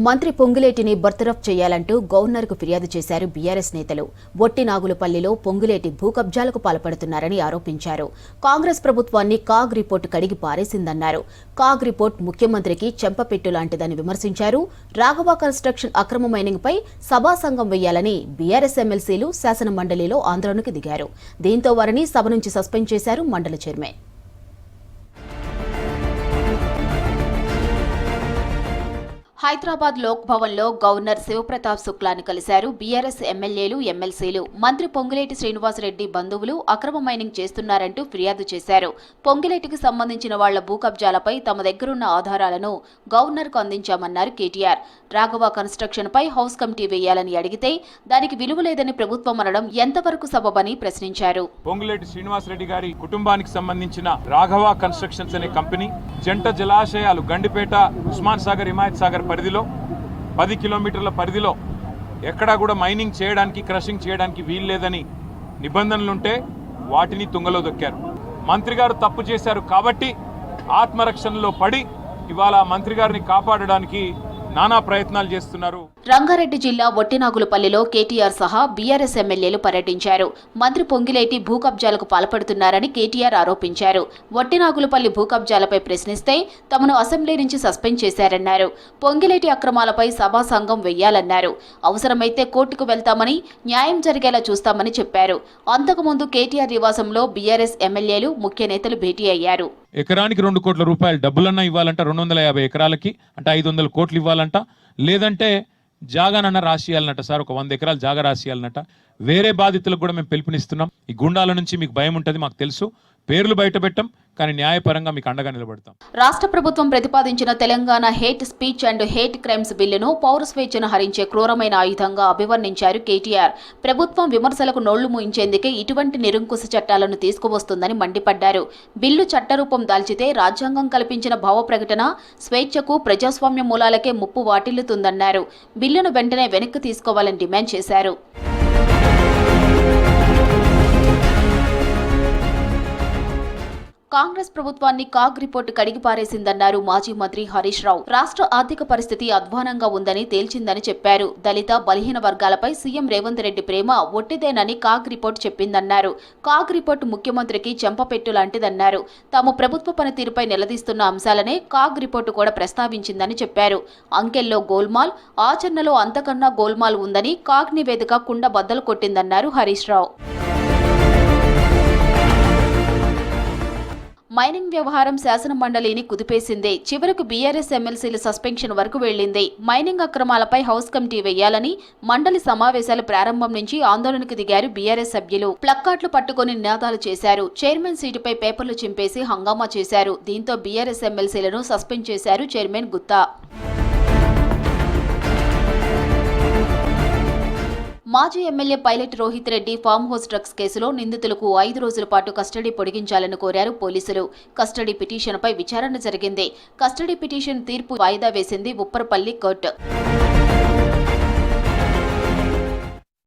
మంత్రి పొంగులేటిని బర్తరఫ్ చేయాలంటూ గవర్నర్కు ఫిర్యాదు చేశారు బీఆర్ఎస్ నేతలు. వట్టినాగులపల్లిలో పొంగులేటి భూకబ్జాలకు పాల్పడుతున్నారని ఆరోపించారు. కాంగ్రెస్ ప్రభుత్వాన్ని కాగ్ రిపోర్టు కడిగి పారేసిందన్నారు. కాగ్ రిపోర్ట్ ముఖ్యమంత్రికి చెంపపెట్టు లాంటిదని విమర్శించారు. రాఘవ కన్స్ట్రక్షన్ అక్రమ మైనింగ్పై సభాసంఘం వేయాలని బీఆర్ఎస్ ఎమ్మెల్సీలు శాసన మండలిలో ఆందోళనకు దిగారు. దీంతో వారిని సభ నుంచి సస్పెండ్ చేశారు మండలి చైర్మన్. హైదరాబాద్ లోక్ భవన్ లో గవర్నర్ శివప్రతాప్ శుక్లాని కలిశారు బీఆర్ఎస్ ఎమ్మెల్యేలు, ఎమ్మెల్సీలు. మంత్రి పొంగులేటి శ్రీనివాసరెడ్డి బంధువులు అక్రమ మైనింగ్ చేస్తున్నారంటూ ఫిర్యాదు చేశారు. పొంగులేటికి సంబంధించిన వాళ్ల భూకబ్జాలపై తమ దగ్గరున్న ఆధారాలను గవర్నర్ కు అందించామన్నారు కేటీఆర్. రాఘవ కన్స్ట్రక్షన్ పై హౌస్ కమిటీ వేయాలని అడిగితే దానికి విలువ లేదని ప్రభుత్వం అనడం ఎంతవరకు సబబని ప్రశ్నించారు. పొంగులేటి శ్రీనివాసరెడ్డి గారి కుటుంబానికి సంబంధించిన రాఘవ కన్స్ట్రక్షన్స్ అనే కంపెనీ జంట జలాశయాలు గండిపేట, ఉస్మాన్ సాగర్, హిమాయత్ సాగర్ పరిధిలో 10 కిలోమీటర్ల పరిధిలో ఎక్కడా కూడా మైనింగ్ చేయడానికి, క్రషింగ్ చేయడానికి వీలు లేదని నిబంధనలుంటే వాటిని తుంగలో దొక్కారు. మంత్రి గారు తప్పు చేశారు కాబట్టి ఆత్మరక్షణలో పడి ఇవాళ మంత్రి గారిని కాపాడడానికి నానా ప్రయత్నాలు చేస్తున్నారు. రంగారెడ్డి జిల్లా వట్టినాగులపల్లిలో కేటీఆర్ సహా బీఆర్ఎస్ ఎమ్మెల్యేలు పర్యటించారు. మంత్రి పొంగిలేటి భూకబ్జాలకు పాల్పడుతున్నారని కేటీఆర్ ఆరోపించారు. వట్టినాగులపల్లి భూకబ్జాలపై ప్రశ్నిస్తే తమను అసెంబ్లీ నుంచి సస్పెండ్ చేశారన్నారు. పొంగిలేటి అక్రమాలపై సభా సంఘం వెయ్యాలన్నారు. అవసరమైతే కోర్టుకు వెళ్తామని, న్యాయం జరిగేలా చూస్తామని చెప్పారు. అంతకుముందు కేటీఆర్ నివాసంలో బీఆర్ఎస్ ఎమ్మెల్యేలు, ముఖ్య నేతలు భేటీ అయ్యారు. ఎకరానికి 2 కోట్ల రూపాయలు డబ్బులన్నా ఇవ్వాలంట, 250 ఎకరాలకి అంటే 500 కోట్లు ఇవ్వాలంట, లేదంటే జాగానన్నా రాసియాలన్నట. సార్ ఒక 100 ఎకరాలు జాగా రాసియాలన్నట. వేరే బాధితులకు కూడా మేము పిలుపునిస్తున్నాం. ఈ గుండాల నుంచి మీకు భయం ఉంటుంది, మాకు తెలుసు. పేర్లు బయట పెట్టం, కానీ న్యాయపరంగా మీకు అండగా నిలబడతాం. రాష్ట్ర ప్రభుత్వం ప్రతిపాదించిన Telangana hate speech and hate crimes బిల్లును పౌర స్వేచ్ఛను హరించే క్రూరమైన ఆయుధంగా అభివర్ణించారు కేటీఆర్. ప్రభుత్వం విమర్శలకు నోళ్లు మూయించేందుకే ఇటువంటి నిరంకుశ చట్టాలను తీసుకువస్తుందని మండిపడ్డారు. బిల్లు చట్టరూపం దాల్చితే రాజ్యాంగం కల్పించిన భావ ప్రకటన స్వేచ్ఛకు, ప్రజాస్వామ్య మూలాలకే ముప్పు వాటిల్లుతుందన్నారు. బిల్లును వెంటనే వెనక్కి తీసుకోవాలని డిమాండ్ చేశారు. కాంగ్రెస్ ప్రభుత్వాన్ని కాగ్ రిపోర్టు కడిగి పారేసిందన్నారు మాజీ మంత్రి హరీష్ రావు. రాష్ట్ర ఆర్థిక పరిస్థితి అధ్వానంగా ఉందని తేల్చిందని చెప్పారు. దళిత, బలహీన వర్గాలపై సీఎం రేవంత్ రెడ్డి ప్రేమ ఒట్టిదేనని కాగ్ రిపోర్టు చెప్పిందన్నారు. కాగ్ రిపోర్టు ముఖ్యమంత్రికి చెంపపెట్టు లాంటిదన్నారు. తాము ప్రభుత్వ పనితీరుపై నిలదీస్తున్న అంశాలనే కాగ్ రిపోర్టు కూడా ప్రస్తావించిందని చెప్పారు. అంకెల్లో గోల్మాల్, ఆచరణలో అంతకన్నా గోల్మాల్ ఉందని కాగ్ నివేదిక కుండ బద్దలు కొట్టిందన్నారు హరీష్ రావు. మైనింగ్ వ్యవహారం శాసన మండలిని కుదిపేసిందే. చివరకు బీఆర్ఎస్ ఎమ్మెల్సీల సస్పెన్షన్ వరకు వెళ్లింది. మైనింగ్ అక్రమాలపై హౌస్ కమిటీ వేయాలని మండలి సమావేశాల ప్రారంభం నుంచి ఆందోళనకు దిగారు బీఆర్ఎస్ సభ్యులు. ప్లక్కార్డులు పట్టుకుని నినాదాలు చేశారు. చైర్మన్ సీటుపై పేపర్లు చింపేసి హంగామా చేశారు. దీంతో బీఆర్ఎస్ ఎమ్మెల్సీలను సస్పెండ్ చేశారు చైర్మన్ గుత్తా. మాజీ MLA pilot Rohit Reddy farm house drugs కేసులో నిందితులకు 5 రోజుల పాటు కస్టడీ పొడిగించాలని కోరారు పోలీసులు. కస్టడీ పిటిషన్పై విచారణ జరిగింది. కస్టడీ పిటిషన్ తీర్పు వాయిదా వేసింది ఉప్పరపల్లి కోర్టు.